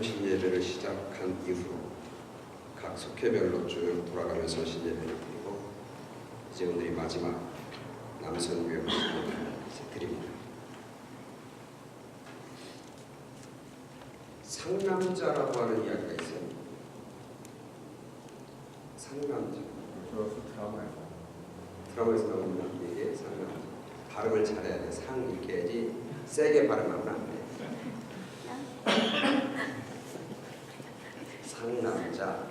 서신 예배를 시작한 이후로 각 속회별로 쭉 돌아가며 서신 예배를 드리고 이제 오늘이 마지막 남선교회 서신 예배를 드립니다. 상남자라고 하는 이야기가 있어요. 상남자. 드라마에서 나오는 이게 상남자. 발음을 잘해야 돼. 상 이렇게 해야지 세게 발음하면 안 돼. 상남자,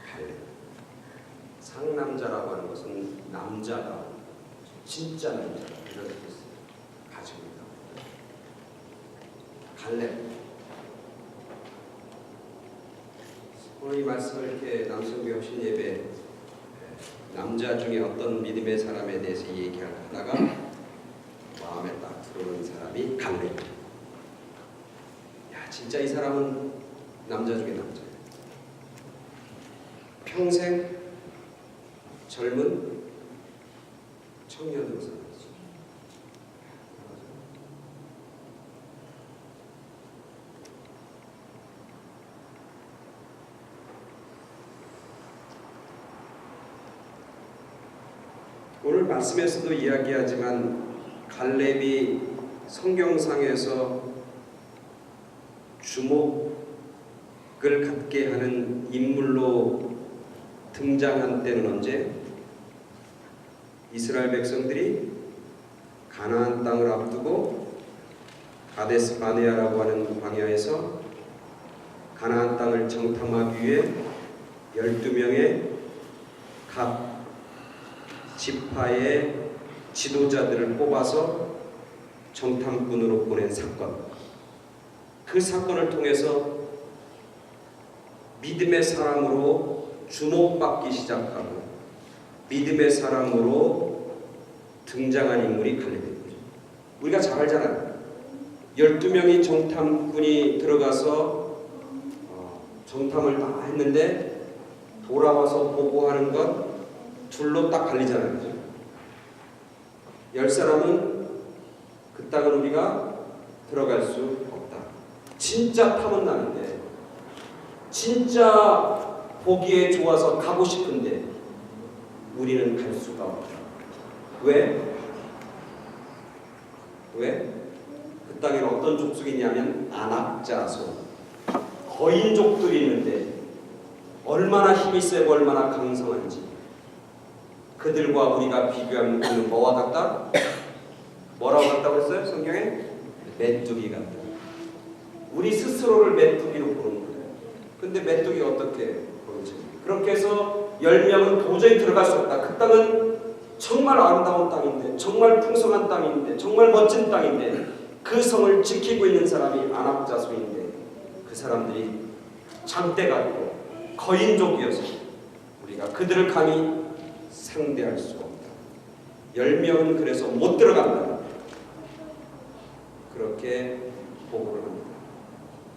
갈렙. 상남자라고 하는 것은 남자다, 진짜 남자다 이런 뜻을 가지고 있다. 갈렙. 오늘 이 말씀을 이렇게 남성교회 허신 예배 남자 중에 어떤 믿음의 사람에 대해서 얘기하다가 마음에 딱 들어오는 사람이 갈렙. 야, 진짜 이 사람은 남자 중에 남자예요. 평생 젊은 청년으로 살았죠. 오늘 말씀에서도 이야기하지만 갈렙이 성경상에서 주목을 갖게 하는 인물로 등장한 때는 언제? 이스라엘 백성들이 가나안 땅을 앞두고 가데스 바네아라고 하는 광야에서 가나안 땅을 정탐하기 위해 12명의 각 지파의 지도자들을 뽑아서 정탐꾼으로 보낸 사건. 그 사건을 통해서 믿음의 사람으로 주목받기 시작하고 믿음의 사람으로 등장한 인물이 갈렙입니다. 우리가 잘 알잖아요. 12명이 정탐꾼이 들어가서 정탐을 다 했는데 돌아와서 보고하는 것 둘로 딱 갈리잖아요. 10사람은 그 땅은 우리가 들어갈 수 없다. 진짜 탐은 나는데 진짜 보기에 좋아서 가고 싶은데 우리는 갈 수가 없다. 왜? 그 땅에는 어떤 족속이 있냐면 아낙자손, 거인족들이 있는데 얼마나 힘이 세고 얼마나 강성한지 그들과 우리가 비교하면 그는 뭐와 같다? 뭐라고 같다고 했어요? 성경에? 메뚜기 같다. 우리 스스로를 메뚜기로 보는 거예요. 근데 메뚜기가 어떻게 보는지. 그렇게 해서 10명은 도저히 들어갈 수 없다. 그 땅은 정말 아름다운 땅인데 정말 풍성한 땅인데 정말 멋진 땅인데 그 성을 지키고 있는 사람이 아낙자손인데 그 사람들이 장대가 있고 거인족이어서 우리가 그들을 감히 상대할 수가 없다. 10명은 그래서 못 들어간다. 그렇게 보고를 합니다.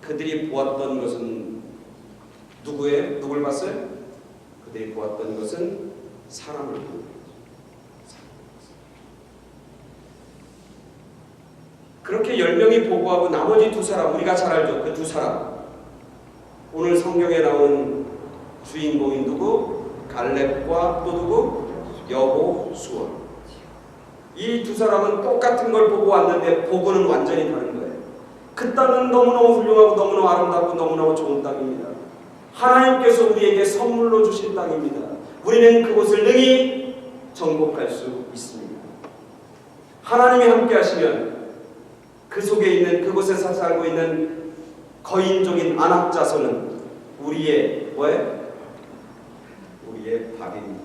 그들이 보았던 것은 누굴 봤어요? 그들이 보았던 것은 사람을 보는 거죠. 그렇게 10명이 보고하고 나머지 2사람, 우리가 잘 알죠? 그 2사람. 오늘 성경에 나오는 주인공인 누구? 갈렙과 또 누구? 여호수아. 이 2사람은 똑같은 걸 보고 왔는데 보고는 완전히 다른 거예요. 그 땅은 너무너무 훌륭하고 너무너무 아름답고 너무너무 좋은 땅입니다. 하나님께서 우리에게 선물로 주신 땅입니다. 우리는 그곳을 능히 정복할 수 있습니다. 하나님이 함께 하시면 그 속에 있는 그곳에서 살고 있는 거인족인 아낙자손은 우리의 뭐예요? 우리의 밥입니다.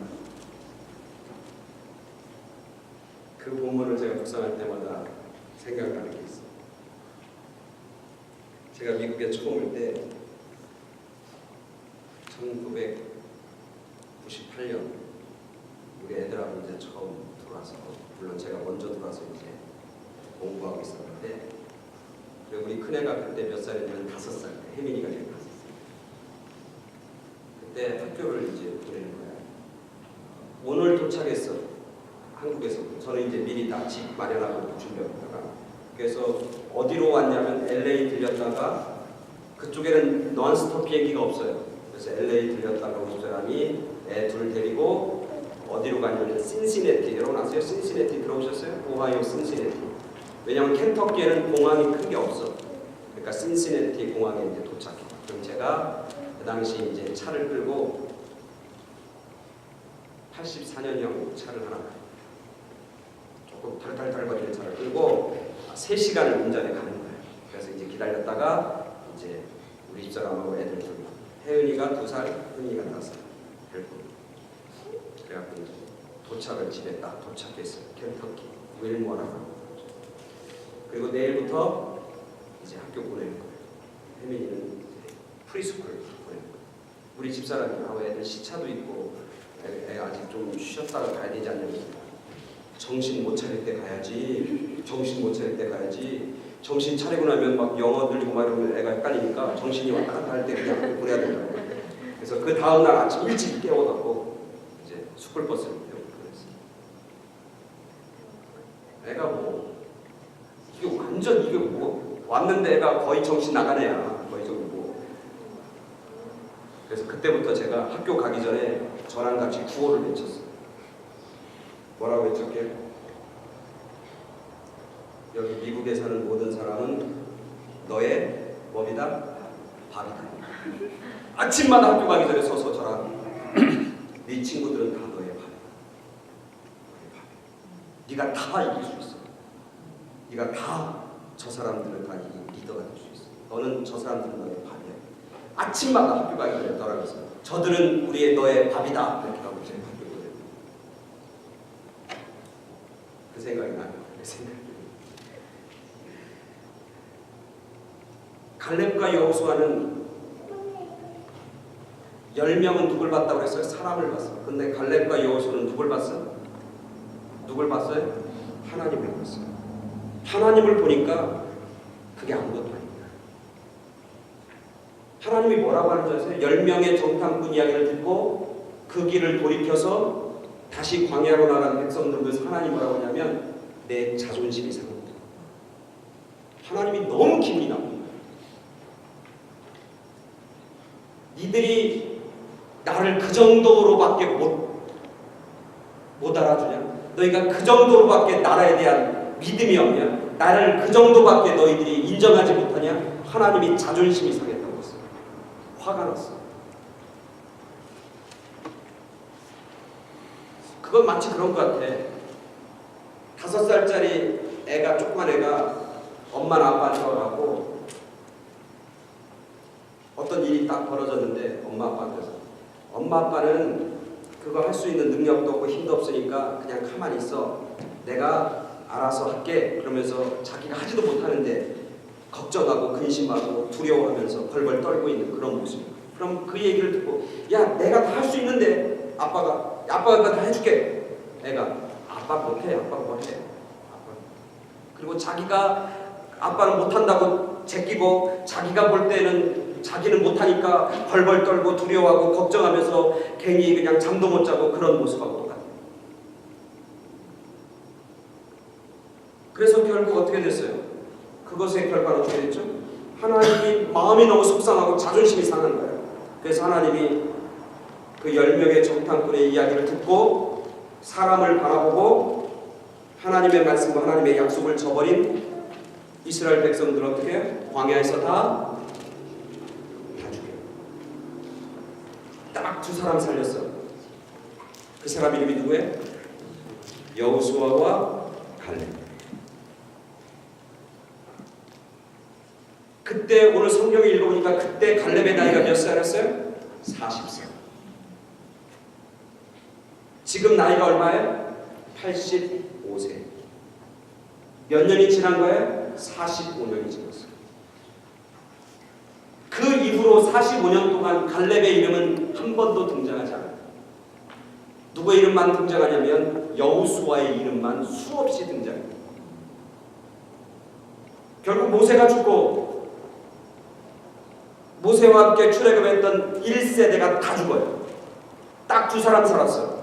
그 본문을 제가 묵상할 때마다 생각나는 게 있어요. 제가 미국에 처음 올 때 1998년 우리 애들하고 이제 처음 들어와서, 물론 제가 먼저 들어와서 이제 공부하고 있었는데, 그리고 우리 큰애가 그때 몇 살이냐면 5살, 혜민이가 지금 5살. 그때 학교를 이제 보내는 거야. 오늘 도착했어. 한국에서. 저는 이제 미리 다 집 마련하고 준비하다가. 그래서 어디로 왔냐면 LA 들렸다가 그쪽에는 논스톱 비행기가 없어요. 그래서 LA 들렸다가 우리 집사람이 애 둘 데리고 어디로 가냐면 신시내티. 여러분 아세요? 신시내티 들어오셨어요? 오하이오 신시내티. 왜냐하면 켄터키에는 공항이 큰 게 없어. 그러니까 신시내티 공항에 이제 도착해. 그럼 제가 그 당시 이제 차를 끌고 84년형 차를 하나 조금 탈탈탈거리는 차를 끌고 3시간을 운전해 가는 거예요. 그래서 이제 기다렸다가 이제 우리 집사람하고 애들 둘, 혜은이가 2살, 은이가 5살. 그래갖고 이제 도착을 집에 딱 도착했어요. 켄터키 윌모어라고. 그리고 내일부터 이제 학교 보내는 거예요. 혜민이는 프리스쿨 보내는 거예요. 우리 집사람이 애들 시차도 있고 애 아직 좀 쉬었다가 가야 되지 않냐면 정신 못 차릴 때 가야지. 정신 못 차릴 때 가야지. 정신 차리고 나면 막 영어 늘리고 막 이러면 애가 헷갈리니까 정신이 왔다 갔다 할 때 그냥 보내야 된다고. 그래서 그 다음날 아침 일찍 깨워갖고 이제 스쿨버스를 태우고 그랬어요. 애가 뭐 이게 완전 이게 뭐 왔는데 애가 거의 정신 나간 애야. 거의 정도. 그래서 그때부터 제가 학교 가기 전에 저랑 같이 구호를 외쳤어요. 뭐라고 외쳤게요? 여기 미국에 사는 모든 사람은 너의 뭡니다? 밥이다. 아침마다 학교 가기 전에 서서 저랑 네 친구들은 다 너의 밥이다. 네가 다 이길 수 있어. 네가 다 저 사람들은 다 리더가 될 수 있어. 너는 저 사람들은 너의 밥이야. 아침마다 학교 가기 전에 떠나면서 저들은 우리의 너의 밥이다. 이렇게 하고 제가 학교 보내요. 그 생각이 나요. 그 생각이. 갈렙과 여호수아는 10명은 누굴 봤다고 했어요? 사람을 봤어요. 근데 갈렙과 여호수아는 누굴 봤어요? 누굴 봤어요? 하나님을 봤어요. 하나님을 보니까 그게 아무것도 아닙니다. 하나님이 뭐라고 하는지 아세요? 10명의 정탐꾼 이야기를 듣고 그 길을 돌이켜서 다시 광야로 나간 백성들 보면서 하나님 뭐라고 하냐면 내 자존심이 상합니다. 하나님이 너무 기분이 나쁩니다. 니들이 나를 그 정도로밖에 못 알아주냐? 너희가 그 정도로밖에 나라에 대한 믿음이 없냐? 나를 그 정도밖에 너희들이 인정하지 못하냐? 하나님이 자존심이 상했다고 했어요. 화가 났어요. 그건 마치 그런 것 같아. 5살짜리 애가, 조그만 애가 엄마나 아빠한테 와가고 어떤 일이 딱 벌어졌는데 엄마 아빠한테서 엄마 아빠는 그거 할 수 있는 능력도 없고 힘도 없으니까 그냥 가만히 있어. 내가 알아서 할게. 그러면서 자기가 하지도 못하는데 걱정하고 근심하고 두려워하면서 벌벌 떨고 있는 그런 모습. 그럼 그 얘기를 듣고 야 내가 다 할 수 있는데 아빠가 다 해줄게. 애가 아빠 못해. 아빠 못해. 아빠. 그리고 자기가 아빠는 못한다고 제끼고 자기가 볼 때는 자기는 못하니까 벌벌 떨고 두려워하고 걱정하면서 괜히 그냥 잠도 못 자고 그런 모습하고 똑같아요. 그래서 결국 어떻게 됐어요? 그것의 결과는 어떻게 됐죠? 하나님이 마음이 너무 속상하고 자존심이 상한 거예요. 그래서 하나님이 그 10명의 정탐꾼의 이야기를 듣고 사람을 바라보고 하나님의 말씀과 하나님의 약속을 저버린 이스라엘 백성들을 어떻게 해요? 광야에서 다 죽여요. 딱 2사람 살렸어. 그 사람 이름이 누구예요? 여호수아와 갈렙. 그때 오늘 성경을 읽어보니까 그때 갈렙의 나이가 몇 살이었어요? 40살. 지금 나이가 얼마예요? 85세. 몇 년이 지난 거예요? 45년이 지났어요. 그 이후로 45년 동안 갈렙의 이름은 한 번도 등장하지 않아요. 누구의 이름만 등장하냐면 여호수아의 이름만 수없이 등장해요. 결국 모세가 죽고 모세와 함께 출애굽했던 1세대가 다 죽어요. 딱 2사람 살았어요.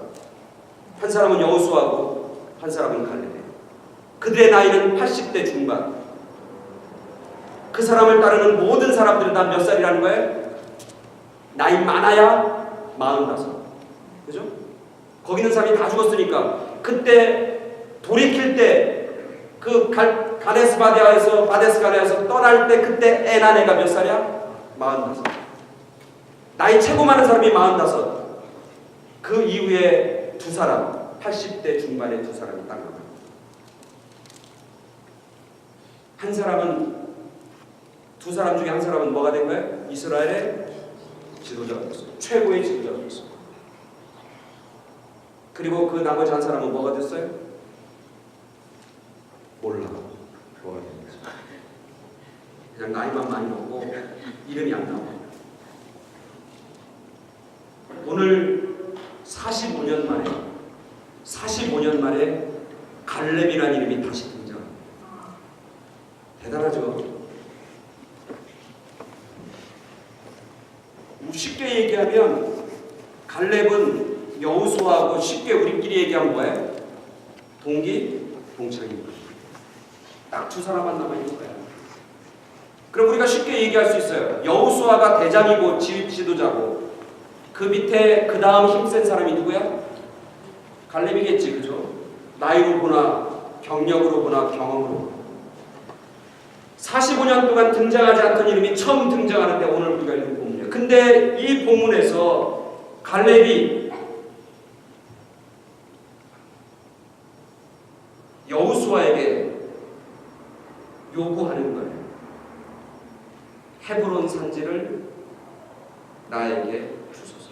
한 사람은 여호수아고 한 사람은 갈렙이에요. 그들의 나이는 80대 중반. 그 사람을 따르는 모든 사람들은 다 몇 살이라는 거예요? 나이 많아야 45. 그죠? 거기 있는 사람이 다 죽었으니까 그때 돌이킬 때 그 가데스 바네아에서 떠날 때 그때 애 난 애가 몇 살이야? 45. 나이 최고 많은 사람이 45. 그 이후에 두 사람 80대 중반의 두 사람이 딱 남아요. 한 사람은 두 사람 중에 한 사람은 뭐가 된 거예요? 이스라엘의 지도자가 됐어요. 최고의 지도자가 됐어요. 그리고 그 나머지 한 사람은 뭐가 됐어요? 몰라. 뭐가 된 거죠? 그냥 나이만 많이 먹고 이름이 안 나와요. 오늘 45년 만에 갈렙이라는 이름이 다시 등장합니다. 대단하죠? 쉽게 얘기하면 갈렙은 여호수아하고 쉽게 우리끼리 얘기하면 뭐예요? 동기동창입니다. 딱 두 사람만 남아있는 거예요. 그럼 우리가 쉽게 얘기할 수 있어요. 여호수아가 대장이고 지도자고 그 밑에 그 다음 힘센 사람이 누구야? 갈렙이겠지, 그죠? 나이로 보나 경력으로 보나 경험으로 보나 45년 동안 등장하지 않던 이름이 처음 등장하는데 오늘 우리가 읽은 본문이에요. 근데 이 본문에서 갈렙이 여호수아에게 요구하는 거예요. 헤브론 산지를 나에게 주소서.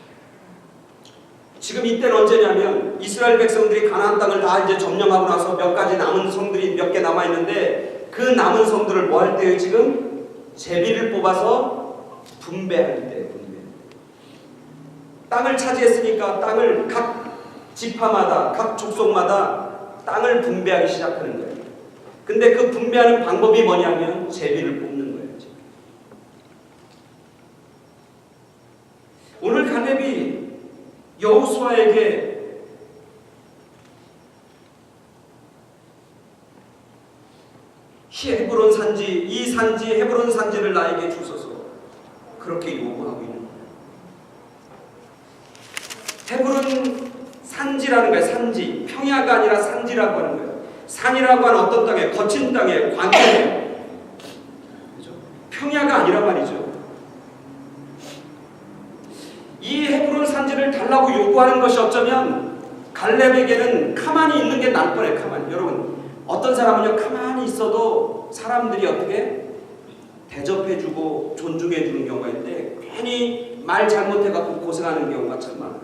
지금 이때는 언제냐면 이스라엘 백성들이 가나안 땅을 다 이제 점령하고 나서 몇 가지 남은 성들이 몇 개 남아 있는데 그 남은 성들을 뭐 할 때요? 지금 제비를 뽑아서 분배할 때 분배. 땅을 차지했으니까 땅을 각 지파마다 각 족속마다 땅을 분배하기 시작하는 거예요. 근데 그 분배하는 방법이 뭐냐면 제비를 뽑는 거예요. 제비. 오늘 갈렙이 여호수아에게 헤브론 산지, 이 산지 헤브론 산지를 나에게 주소서 그렇게 요구하고 있는 거예요. 헤브론 산지라는 거예요. 산지, 평야가 아니라 산지라고 하는 거예요. 산이라고 하는 어떤 땅에, 거친 땅에, 광야에, 그렇죠? 평야가 아니란 말이죠. 이 헤브론 산지를 달라고 요구하는 것이 어쩌면 갈렙에게는 가만히 있는 게 나을 뻔해. 가만히. 여러분, 어떤 사람은요 가만히 있어도 사람들이 어떻게 대접해주고 존중해주는 경우가 있는데 괜히 말 잘못해갖고 고생하는 경우가 참 많아요.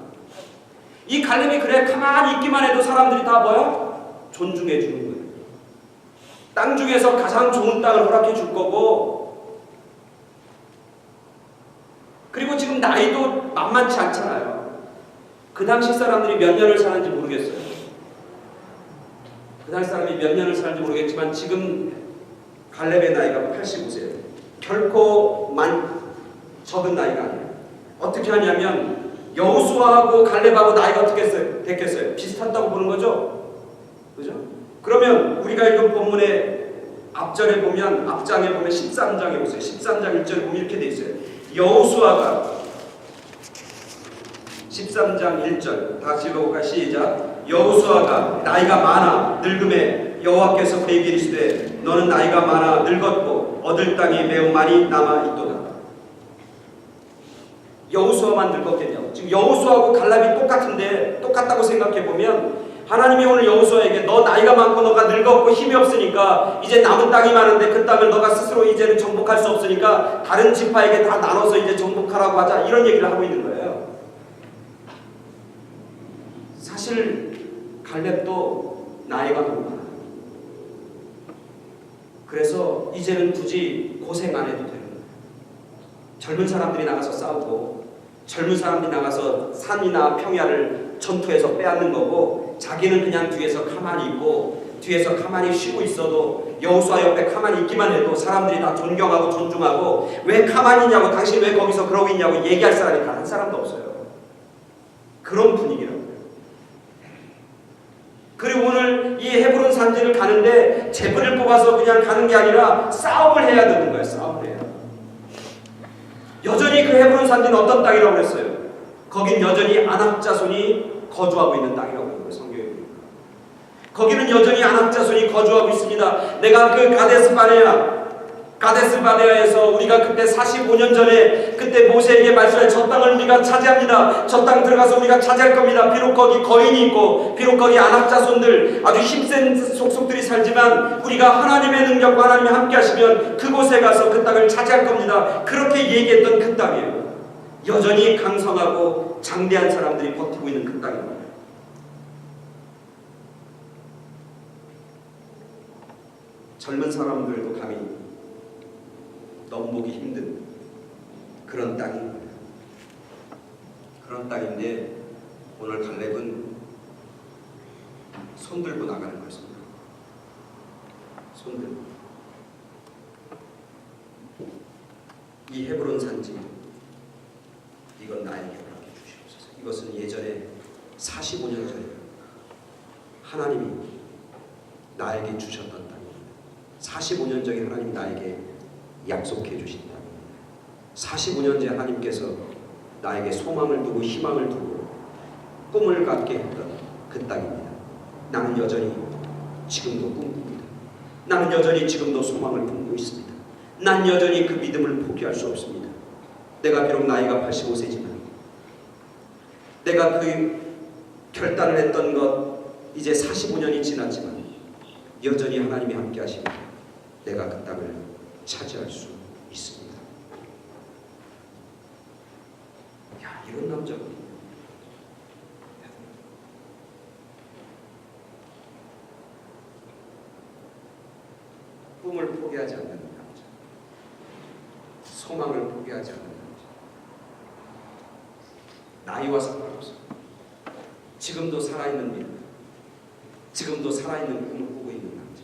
이 갈렙이 그래 가만히 있기만 해도 사람들이 다 뭐야? 존중해주는 거예요. 땅 중에서 가장 좋은 땅을 허락해 줄 거고 그리고 지금 나이도 만만치 않잖아요. 그 당시 사람들이 몇 년을 사는지 모르겠어요. 그 당시 사람이 몇 년을 사는지 모르겠지만 지금 갈렙의 나이가 85세예요. 결코 적은 나이가 아니에요. 어떻게 하냐면 여호수아하고 갈렙하고 나이가 어떻게 됐겠어요? 비슷하다고 보는 거죠? 그죠? 그러면 우리가 읽은 본문의 앞절에 보면 앞장에 보면 13장에 보세요. 13장 1절에 보면 이렇게 돼 있어요. 여호수아가 13장 1절 다시 읽어볼까? 시작. 여호수아가 나이가 많아 늙음에 여호와께서 그에게 이르시되 너는 나이가 많아 늙었고 얻을 땅이 매우 많이 남아 있도다. 여호수아만 늙었겠냐고. 지금 여호수아하고 갈렙이 똑같다고 생각해 보면 하나님이 오늘 여호수아에게 너 나이가 많고 너가 늙었고 힘이 없으니까 이제 남은 땅이 많은데 그 땅을 너가 스스로 이제는 정복할 수 없으니까 다른 지파에게 다 나눠서 이제 정복하라고 하자 이런 얘기를 하고 있는 거예요. 사실 갈렙도 나이가 너무 많아요. 그래서 이제는 굳이 고생 안 해도 되는 거예요. 젊은 사람들이 나가서 싸우고 젊은 사람들이 나가서 산이나 평야를 전투해서 빼앗는 거고 자기는 그냥 뒤에서 가만히 있고 뒤에서 가만히 쉬고 있어도 여호수아 옆에 가만히 있기만 해도 사람들이 다 존경하고 존중하고 왜 가만히 있냐고 당신 왜 거기서 그러고 있냐고 얘기할 사람이 단 한 사람도 없어요. 그런 분위기라고요. 그리고 오늘 이 헤브론 산지를 가는데 제비를 뽑아서 그냥 가는 게 아니라 싸움을 해야 되는 거예요. 싸움을 해야. 여전히 그 헤브론 산지는 어떤 땅이라고 그랬어요? 거긴 여전히 아낙 자손이 거주하고 있는 땅이라고 그래요. 성경에 보니까. 거기는 여전히 아낙 자손이 거주하고 있습니다. 내가 그 가데스 바네아에서 우리가 그때 45년 전에 그때 모세에게 말씀해 저 땅을 우리가 차지합니다. 저 땅 들어가서 우리가 차지할 겁니다. 비록 거기 거인이 있고 비록 거기 아낙 자손들 아주 힘센 속속들이 살지만 우리가 하나님의 능력과 하나님이 함께 하시면 그곳에 가서 그 땅을 차지할 겁니다. 그렇게 얘기했던 그 땅이에요. 여전히 강성하고 장대한 사람들이 버티고 있는 그 땅입니다. 젊은 사람들도 감히 넘보기 힘든 그런 땅입니다. 그런 땅인데 오늘 갈렙은 손들고 나가는 것입니다. 손들고 이 헤브론 산지 이건 나에게 허락해 주시옵소서. 이것은 예전에 45년 전에 하나님이 나에게 주셨던 땅입니다. 45년 전에 하나님이 나에게 약속해 주신다. 45년 전 하나님께서 나에게 소망을 두고 희망을 두고 꿈을 갖게 했던 그 땅입니다. 나는 여전히 지금도 꿈꿉니다. 나는 여전히 지금도 소망을 품고 있습니다. 난 여전히 그 믿음을 포기할 수 없습니다. 내가 비록 나이가 85세지만 내가 그 결단을 했던 것 이제 45년이 지났지만 여전히 하나님이 함께 하시면 내가 그 땅을 차지할 수 있습니다. 야, 이런 남자가 꿈을 포기하지 않는 남자, 소망을 포기하지 않는 남자, 나이와 상관없어. 지금도 살아있는 믿음, 지금도 살아있는 꿈을 꾸고 있는 남자.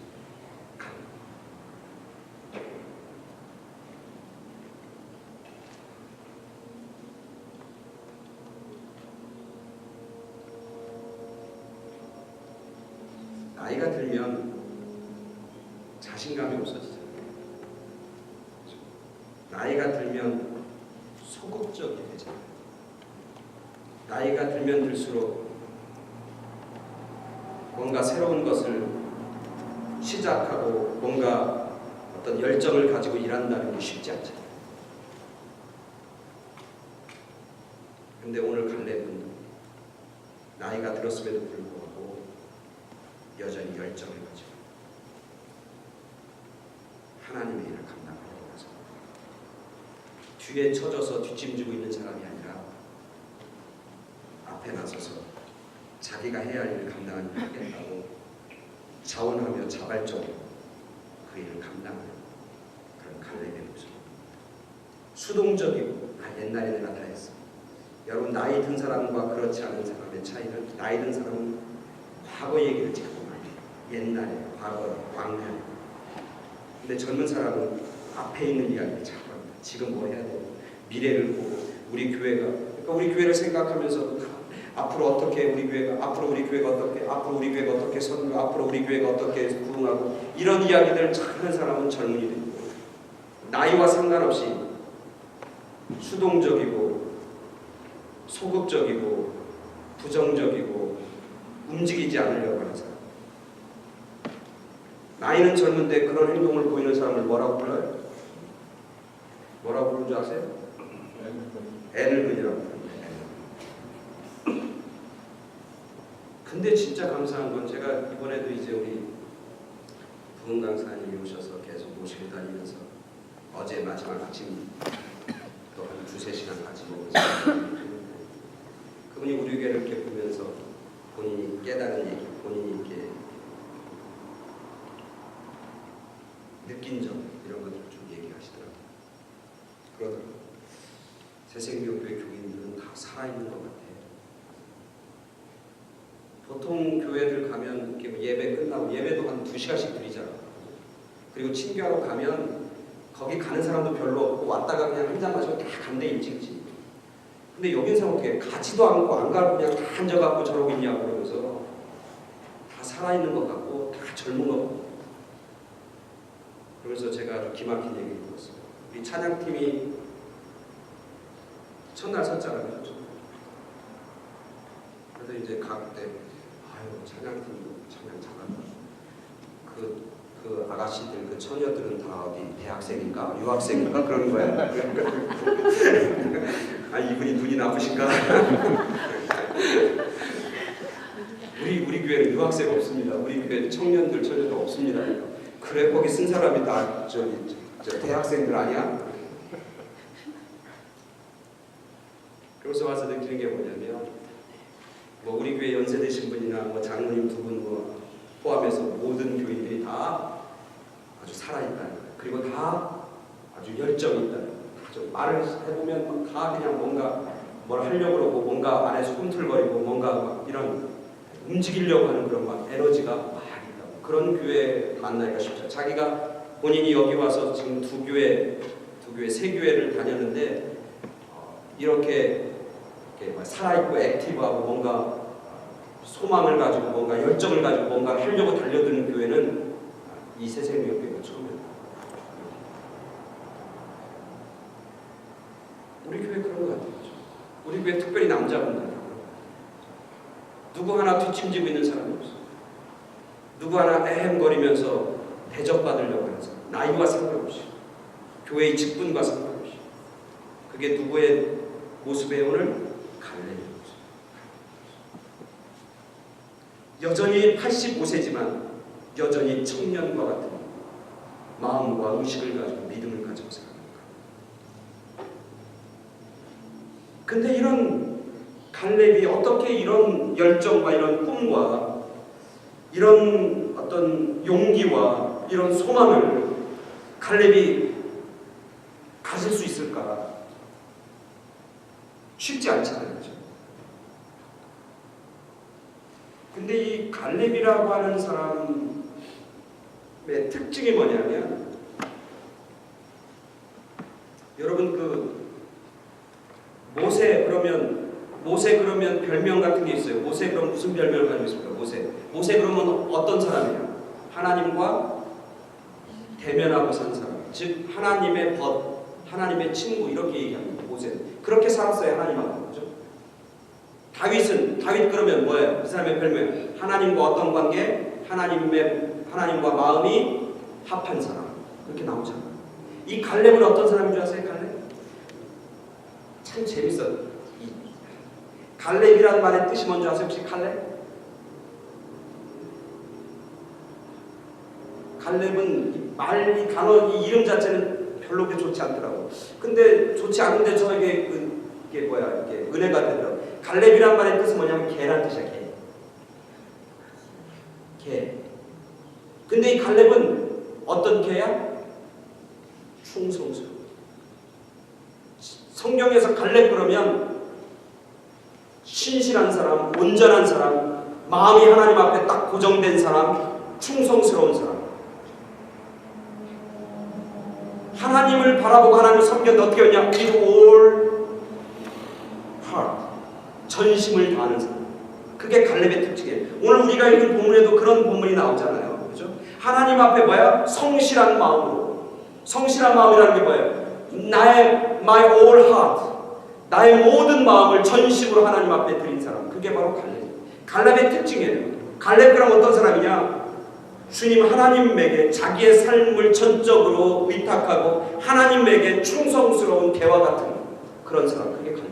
나이가 들면 자신감이 없어지잖아요. 나이가 들면 소극적이 되잖아요. 나이가 들면 들수록 뭔가 새로운 것을 시작하고 뭔가 어떤 열정을 가지고 일한다는 게 쉽지 않잖아요. 근데 오늘 갈렙은 나이가 들었음에도 불구하고 여전히 열정을 가지고 하나님의 일을 감당하려고 해서 뒤에 쳐져서 뒷짐지고 있는 사람이 아니라 앞에 나서서 자기가 해야 할 일을 감당하는 일을 하겠다고 자원하며 자발적으로 그 일을 감당하는 그런 갈렙의 모습. 수동적이고 옛날에 내가 다 했어. 여러분 나이 든 사람과 그렇지 않은 사람의 차이는 나이 든 사람은 과거 얘기를 자꾸 많이 해요. 옛날에 과거 광년. 근데 젊은 사람은 앞에 있는 이야기를 자꾸 합니다. 지금 뭐 해야 되고 미래를 보고 우리 교회가 그러니까 우리 교회를 생각하면서 앞으로 어떻게 우리 교회가 앞으로 우리 교회가 어떻게 선교 앞으로 우리 교회가 어떻게 부흥하고 이런 이야기들을 하는 사람은 젊은이 되고 나이와 상관없이 수동적이고 소극적이고 부정적이고 움직이지 않으려고 하는 사람. 나이는 젊은데 그런 행동을 보이는 사람을 뭐라고 불러요? 뭐라고 부르는 줄 아세요? 애늙은이라고 부릅니다. 근데 진짜 감사한 건 제가 이번에도 이제 우리 부흥 강사님이 오셔서 계속 모시고 다니면서 어제 마지막 아침 또 한 2-3시간 같이 먹으면서 그분이 우리 교회를 이렇게 보면서 본인이 깨달은 얘기, 본인이 이렇게 느낀 점 이런 것들을 좀 얘기하시더라고요. 그러더라고요. 새생명교회 교인들은 다 살아있는 것 같아요. 보통 교회들 가면 이렇게 예배 끝나고 예배도 한 2시간씩 드리잖아요. 그리고 친교하러 가면 거기 가는 사람도 별로 없고 왔다가 그냥 한 잔 마시고 다 간대 일찍. 근데 여긴 사람 어떻게 가지도 않고 안 가고 그냥 다 앉아갖고 저러고 있냐고 그러면서 다 살아있는 것 같고 다 젊은 것 같고. 그래서 제가 아주 기막힌 얘기를 들었어요. 우리 찬양팀이 첫날 섰잖아요. 그래서 이제 각때 아유 찬양팀 찬양 잘한다. 그 아가씨들, 그 처녀들은 다 어디 대학생인가 유학생인가 그런 거야. 아 이분이 눈이 나쁘신가? 우리 교회는 유학생 없습니다. 우리 교회 청년들 처녀들 없습니다. 그래 거기 쓴 사람이 다 저 대학생들 아니야? 그래서 와서 느끼는 게 뭐냐면 뭐 우리 교회 연세 되신 분이나 뭐 장로님 두 분 뭐 포함해서 모든 교인들이 다 아주 살아있다는 거예요. 그리고 다 아주 열정이 있다는 거예요. 좀 말을 해보면 다 그냥 뭔가 뭘 하려고 그러고 뭔가 안에서 꿈틀거리고 뭔가 막 이런 움직이려고 하는 그런 막 에너지가 막 있다고. 그런 교회 만나기가 쉽죠. 자기가 본인이 여기 와서 지금 세 교회를 다녔는데 이렇게 살아있고 액티브하고 뭔가 소망을 가지고 뭔가 열정을 가지고 뭔가 하려고 달려드는 교회는 이 새생명교회가 처음이에요. 우리 교회 그런 것 같아요. 우리 교회 특별히 남자분들 누구 하나 뒷짐지고 있는 사람이 없어. 누구 하나 애헴거리면서 대접받으려고 하는 사람. 나이와 상관없이 교회의 직분과 상관없이 그게 누구의 모습에 오늘 갈렙의 모습. 여전히 85세지만 여전히 청년과 같은 마음과 의식을 가지고 믿음을 가지고 살아갑니다. 근데 이런 갈렙이 어떻게 이런 열정과 이런 꿈과 이런 어떤 용기와 이런 소망을 갈렙이 가질 수 있을까? 쉽지 않잖아요. 근데 이 갈렙이라고 하는 사람의 특징이 뭐냐면 여러분 그 모세 그러면 별명 같은 게 있어요. 모세 그럼 무슨 별명을 가지고 있습니까? 모세 그러면 어떤 사람이에요? 하나님과 대면하고 산 사람. 즉 하나님의 벗, 하나님의 친구 이렇게 얘기합니다. 모세 그렇게 살았어요. 하나님하고. 그렇죠? 다윗 그러면 뭐예요? 이 사람의 별명 하나님과 어떤 관계? 하나님과 마음이 합한 사람. 그렇게 나오잖아요. 이 갈렙은 어떤 사람인 줄 아세요? 갈렙? 참 재밌어요. 갈렙이라는 말의 뜻이 뭔지 아세요? 혹시 갈렙? 갈렙은 이 단어, 이 이름 자체는 별로 그렇게 좋지 않더라고. 근데 좋지 않은데 저에게 이게 뭐야? 이게 은혜가 되더라고. 갈렙이란 말의 뜻은 뭐냐면 개란 뜻이야. 개. 근데 이 갈렙은 어떤 개야? 충성스러워. 성경에서 갈렙 그러면 신실한 사람, 온전한 사람, 마음이 하나님 앞에 딱 고정된 사람, 충성스러운 사람. 하나님을 바라보고 하나님을 섬겼는데 어떻게 했냐? With all heart. 전심을 다하는 사람. 그게 갈렙의 특징이에요. 오늘 우리가 읽은 본문에도 그런 본문이 나오잖아요. 그렇죠? 하나님 앞에 뭐야? 성실한 마음으로. 성실한 마음이라는 게 뭐예요? my all heart. 나의 모든 마음을 전심으로 하나님 앞에 드린 사람. 그게 바로 갈렙. 갈렙의 특징이에요. 갈렙 그럼 어떤 사람이냐? 주님 하나님에게 자기의 삶을 전적으로 위탁하고 하나님에게 충성스러운 개와 같은 그런 사람. 그게 갈렙.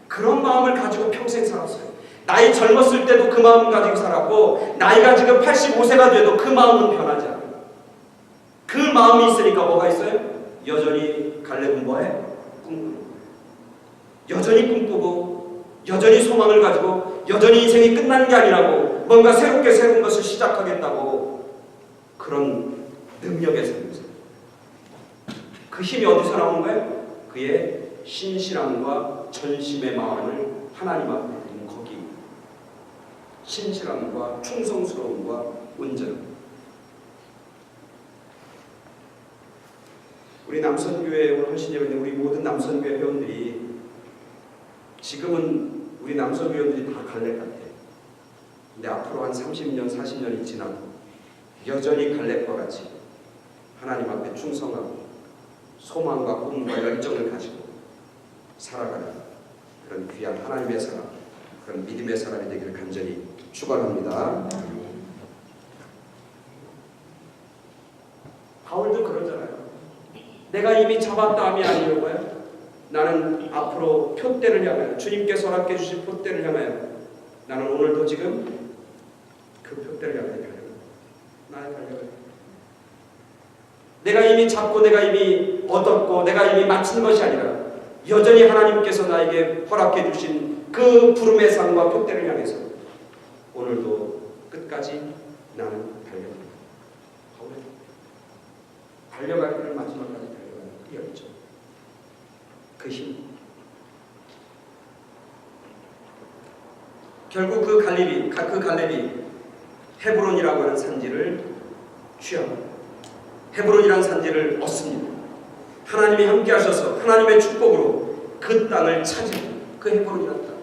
그런 마음을 가지고 평생 살았어요. 나이 젊었을 때도 그 마음 가지고 살았고 나이가 지금 85세가 돼도 그 마음은 변하지 않아요. 그 마음이 있으니까 뭐가 있어요? 여전히 갈렙은 뭐해? 꿈꾸는 거예요. 여전히 꿈꾸고 여전히 소망을 가지고 여전히 인생이 끝난 게 아니라고 뭔가 새로운 것을 시작하겠다고 그런 능력의 삶에서 그 힘이 어디서 나오는 거예요? 그의 신실함과 전심의 마음을 하나님 앞에 드린 거기. 신실함과 충성스러움과 온전. 우리 남선교회 오늘 하신 예배는 우리 모든 남선교회 회원들이 지금은 우리 남성위원들이 다 갈렙 같아. 근데 앞으로 한 30년, 40년이 지나도 여전히 갈렙과 같이 하나님 앞에 충성하고 소망과 꿈과 열정을 가지고 살아가는 그런 귀한 하나님의 사람, 그런 믿음의 사람이 되기를 간절히 축원합니다. 바울도 그러잖아요. 내가 이미 잡았다 함이 아니오고요. 나는 앞으로 표대를 향하여, 주님께서 허락해 주신 표대를 향하여 나는 오늘도 지금 그 표대를 향하여 달려가요. 나의 달려가요. 내가 이미 잡고 내가 이미 얻었고 내가 이미 마친 것이 아니라 여전히 하나님께서 나에게 허락해 주신 그 부름의 상과 표대를 향해서 오늘도 끝까지 나는 달려갑니다. 달려갈 길을 마지막까지 달려가는 그 열정, 그 힘. 결국 그 갈렙이 헤브론이라고 하는 산지를 취합니다. 헤브론이라는 산지를 얻습니다. 하나님이 함께 하셔서 하나님의 축복으로 그 땅을 차지합니다. 그 헤브론이라는 땅.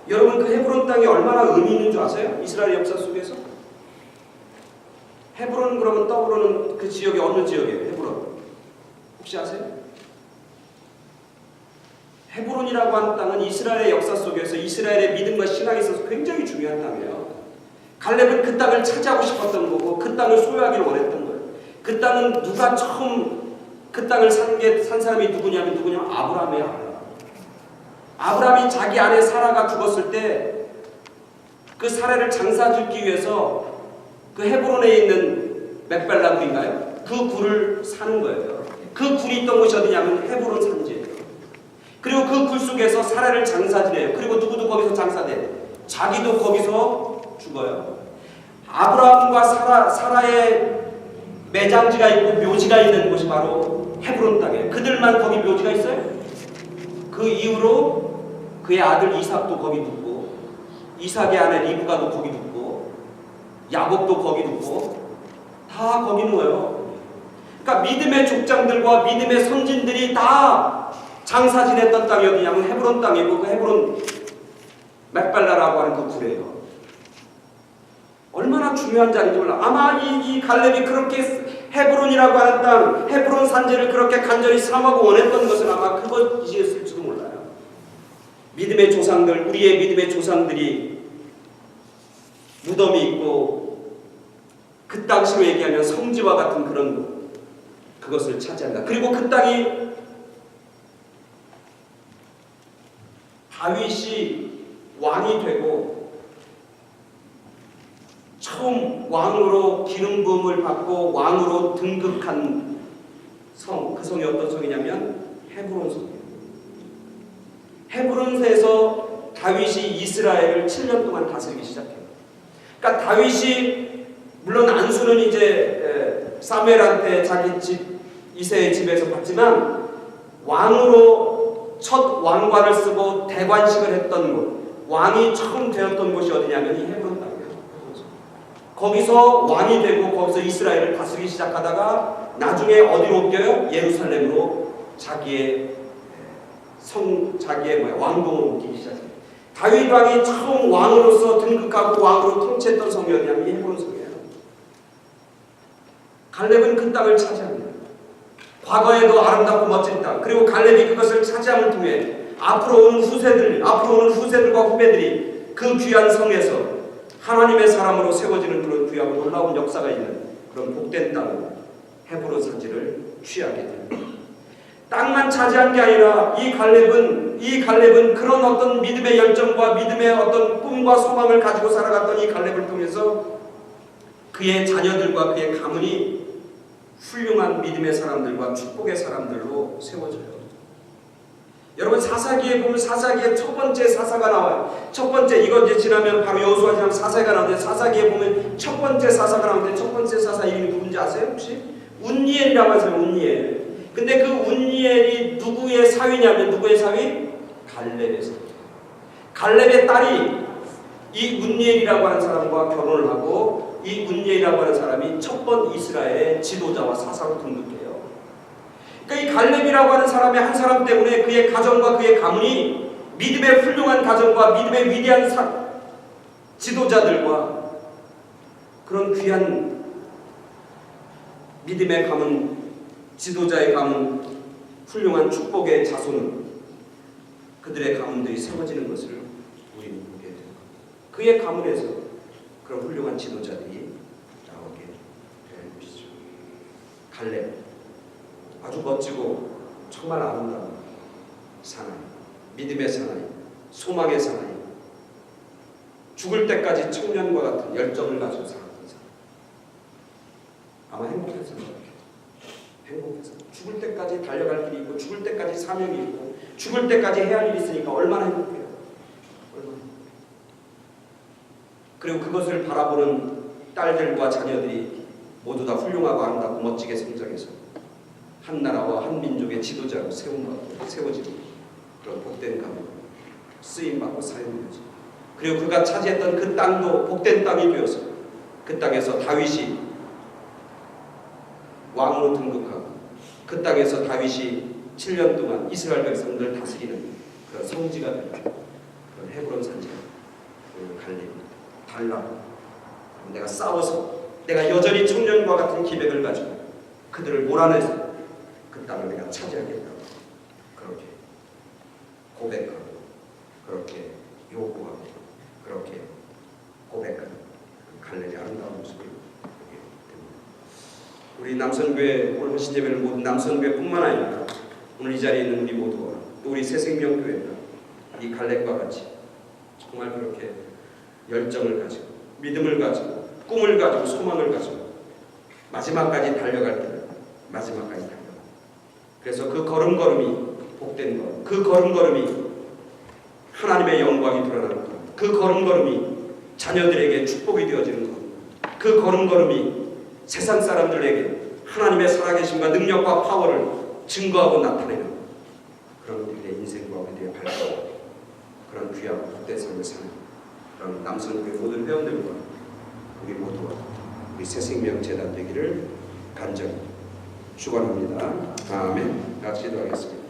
여러분, 그 헤브론 땅이 얼마나 의미 있는 줄 아세요? 이스라엘 역사 속에서? 헤브론 그러면 떠오르는 그 지역이 어느 지역이에요? 헤브론. 혹시 아세요? 헤브론이라고 하는 땅은 이스라엘의 역사 속에서 이스라엘의 믿음과 신앙에 있어서 굉장히 중요한 땅이에요. 갈렙은 그 땅을 차지하고 싶었던 거고 그 땅을 소유하기를 원했던 거예요. 그 땅은 누가 처음 그 땅을 산 사람이 누구냐면 아브라함이에요. 아브라함이 자기 아내 사라가 죽었을 때 그 사라를 장사짓기 위해서 그 헤브론에 있는 맥벨라 굴인가요? 그 굴을 사는 거예요. 그 굴이 있던 곳이 어디냐면 헤브론 산지예요. 그리고 그 굴 속에서 사라를 장사지내요. 그리고 누구도 거기서 장사돼. 자기도 거기서 죽어요. 아브라함과 사라의 매장지가 있고 묘지가 있는 곳이 바로 헤브론 땅이에요. 그들만 거기 묘지가 있어요. 그 이후로 그의 아들 이삭도 거기 눕고 이삭의 아내 리브가도 거기 눕고 야곱도 거기 눕고 다 거기 누워요. 그러니까 믿음의 족장들과 믿음의 선진들이 다 장사 지냈던 땅이 어디냐면 헤브론 땅이고 그 헤브론 맥발라라고 하는 그 굴이에요. 얼마나 중요한 자리인지 몰라. 아마 이 갈렙이 그렇게 헤브론이라고 하는 땅, 헤브론 산지를 그렇게 간절히 삼하고 원했던 것은 아마 그것이었을지도 몰라요. 믿음의 조상들, 우리의 믿음의 조상들이 무덤이 있고 그 당시로 얘기하면 성지와 같은 그런 곳, 그것을 차지한다. 그리고 그 땅이 다윗이 왕이 되고 처음 왕으로 기름 부음을 받고 왕으로 등극한 성, 그 성이 어떤 성이냐면 헤브론 성이에요. 헤브론에서 다윗이 이스라엘을 7년 동안 다스리기 시작해요. 그러니까 다윗이 물론 안수는 이제 사무엘한테 자기 집 이새의 집에서 받지만 왕으로 첫 왕관을 쓰고 대관식을 했던 곳, 왕이 처음 되었던 곳이 어디냐면 이 헤브론 땅이에요. 거기서 왕이 되고 거기서 이스라엘을 다스리기 시작하다가 나중에 어디로 옮겨요? 예루살렘으로 자기의 왕궁으로 옮기기 시작해요. 다윗 왕이 처음 왕으로서 등극하고 왕으로 통치했던 성이 어디냐면 이 헤브론 성이에요. 갈렙은 그 땅을 차지합니다. 과거에도 아름답고 멋진 땅, 그리고 갈렙이 그것을 차지함을 통해 앞으로 오는 후세들과 후배들이 그 귀한 성에서 하나님의 사람으로 세워지는 그런 귀하고 놀라운 역사가 있는 그런 복된 땅 헤브론 산지를 취하게 됩니다. 땅만 차지한 게 아니라 이 갈렙은 그런 어떤 믿음의 열정과 믿음의 어떤 꿈과 소망을 가지고 살아갔던 이 갈렙을 통해서 그의 자녀들과 그의 가문이 훌륭한 믿음의 사람들과 축복의 사람들로 세워져요. 여러분, 사사기에 보면 사사기에 첫 번째 사사가 나와요. 첫 번째, 이거 이제 지나면 바로 여호수아 지나면 사사가 나오는데, 사사기에 보면 첫 번째 사사가 나오는데 첫 번째 사사 이름이 누군지 아세요? 혹시? 운니엘이라고 하세요. 운니엘. 근데 그 운니엘이 누구의 사위냐면 누구의 사위? 갈렙의 사위. 갈렙의 딸이 이 운니엘이라고 하는 사람과 결혼을 하고 이 운니엘이라고 하는 사람이 첫 번 이스라엘의 지도자와 사사로 등극해요. 그러니까 이 갈렙이라고 하는 사람의 한 사람 때문에 그의 가정과 그의 가문이 믿음의 훌륭한 가정과 믿음의 위대한 지도자들과 그런 귀한 믿음의 가문, 지도자의 가문, 훌륭한 축복의 자손은 그들의 가문들이 세워지는 것을 우리는 보게 됩니다. 그의 가문에서 그런 훌륭한 지도자들이 나오게 되는 것이죠. 갈렙, 아주 멋지고 정말 아름다운 사나이, 믿음의 사나이, 소망의 사나이, 죽을 때까지 청년과 같은 열정을 가지고 살았던 사람. 아마 행복했을 거예요. 행복해서 죽을 때까지 달려갈 길이 있고 죽을 때까지 사명이 있고 죽을 때까지 해야 할 일이 있으니까 얼마나 행복해요. 얼마나. 그리고 그것을 바라보는 딸들과 자녀들이 모두 다 훌륭하고 아름답고 멋지게 성장해서 한 나라와 한 민족의 지도자로 세워지고 그런 복된 가문 쓰임받고 사용되지. 그리고 그가 차지했던 그 땅도 복된 땅이 되어서 그 땅에서 다윗이 왕으로 등극하고 그 땅에서 다윗이 7년 동안 이스라엘 백성들을 다스리는 그런 성지가 되는 그런 헤브론 산지가 갈렙입니다. 달라. 내가 싸워서 내가 여전히 청년과 같은 기백을 가지고 그들을 몰아내서 그 땅을 내가 차지하겠다. 그렇게 고백하고 그렇게 요구하고 그렇게 고백하는 갈렙의 아름다운 모습을 우리 남선교회 오늘 하신 예배를 모든 남선교회뿐만 아니라 오늘 이 자리에 있는 우리 모두와 또 우리 새생명교회가 이 갈렙과 같이 정말 그렇게 열정을 가지고 믿음을 가지고 꿈을 가지고 소망을 가지고 마지막까지 달려갈 길을 마지막까지 달려가. 그래서 그 걸음걸음이 복된 걸음, 그 걸음걸음이 하나님의 영광이 드러나는 걸음, 그 걸음걸음이 자녀들에게 축복이 되어지는 걸음, 그 걸음걸음이 세상 사람들에게 하나님의 살아계심과 능력과 파워를 증거하고 나타내는 그런 우리의 인생과 우리의 발전, 그런 귀하고 복된 삶을 사는 그런 남성교회 모든 회원들과 우리 모두가 우리 새생명 재단 되기를 간절히 축원합니다. 아멘. 같이 기도하겠습니다.